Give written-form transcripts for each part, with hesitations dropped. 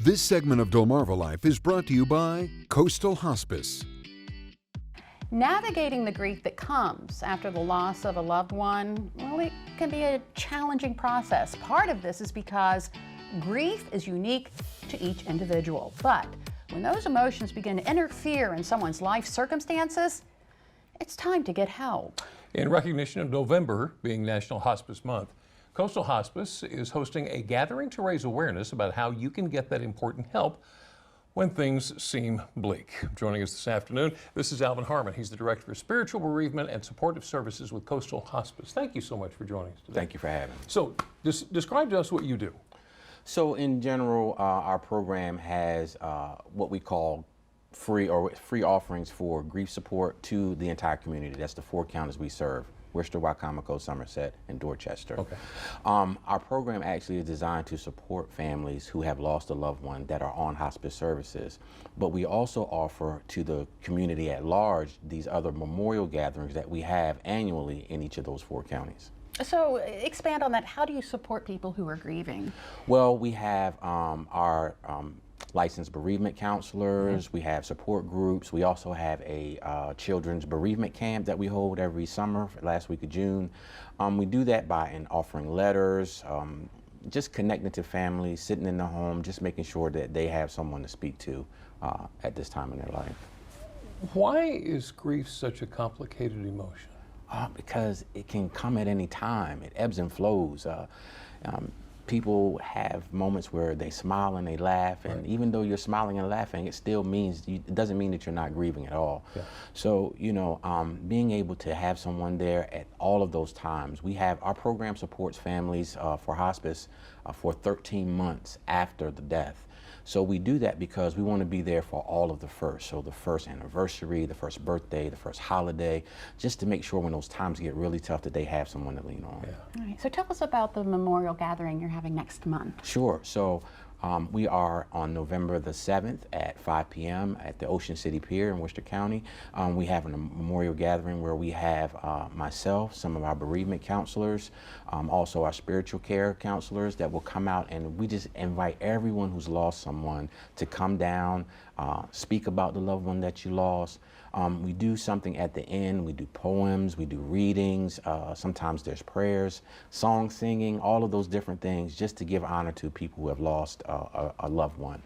This segment of DelmarvaLife is brought to you by Coastal Hospice. Navigating the grief that comes after the loss of a loved one, well, it can be a challenging process. Part of this is because grief is unique to each individual. But when those emotions begin to interfere in someone's life circumstances, it's time to get help. In recognition of November being National Hospice Month, Coastal Hospice is hosting a gathering to raise awareness about how you can get that important help when things seem bleak. Joining us this afternoon, this is Alvin Harmon. He's the Director for Spiritual Bereavement and Supportive Services with Coastal Hospice. Thank you so much for joining us today. Thank you for having me. So, describe to us what you do. So in general, our program has what we call free offerings for grief support to the entire community. That's the 4 counties we serve: Worcester, Wycomico, Somerset, and Dorchester. Okay. Our program actually is designed to support families who have lost a loved one that are on hospice services. But we also offer to the community at large these other memorial gatherings that we have annually in each of those 4 counties. So expand on that. How do you support people who are grieving? Well, we have our licensed bereavement counselors, we have support groups, we also have a children's bereavement camp that we hold every summer, last week of June. We do that by offering letters, just connecting to families, sitting in the home, just making sure that they have someone to speak to at this time in their life. Why is grief such a complicated emotion? Because it can come at any time. It ebbs and flows. People have moments where they smile and they laugh, and even though you're smiling and laughing, it still means, it doesn't mean that you're not grieving at all. Yeah. So, you know, being able to have someone there at all of those times. Our program supports families for hospice for 13 months after the death. So we do that because we want to be there for all of the first. So the first anniversary, the first birthday, the first holiday, just to make sure when those times get really tough that they have someone to lean on. Yeah. All right, so tell us about the memorial gathering you're having next month. Sure. So we are on November the 7th at 5 p.m. at the Ocean City Pier in Worcester County. We have a memorial gathering where we have myself, some of our bereavement counselors, also our spiritual care counselors that will come out, and we just invite everyone who's lost someone to come down, speak about the loved one that you lost. We do something at the end. We do poems, we do readings, sometimes there's prayers, song singing, all of those different things just to give honor to people who have lost a loved one.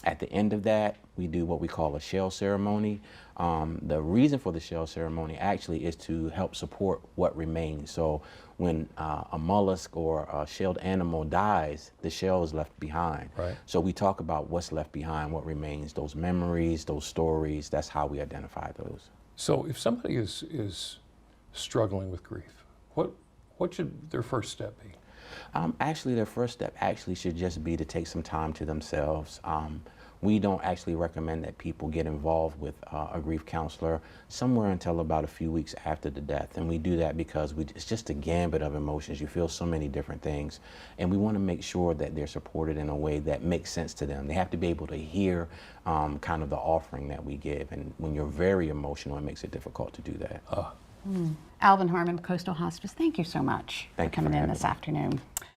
At the end of that, we do what we call a shell ceremony. The reason for the shell ceremony actually is to help support what remains. So when a mollusk or a shelled animal dies, the shell is left behind. Right. So we talk about what's left behind, what remains, those memories, those stories. That's how we identify those. So if somebody is struggling with grief, what should their first step be? Actually, their first step actually should just be to take some time to themselves. We don't actually recommend that people get involved with a grief counselor somewhere until about a few weeks after the death. And we do that because it's just a gambit of emotions. You feel so many different things. And we want to make sure that they're supported in a way that makes sense to them. They have to be able to hear kind of the offering that we give. And when you're very emotional, it makes it difficult to do that. Alvin Harmon, Coastal Hospice, thank you so much for coming in this afternoon.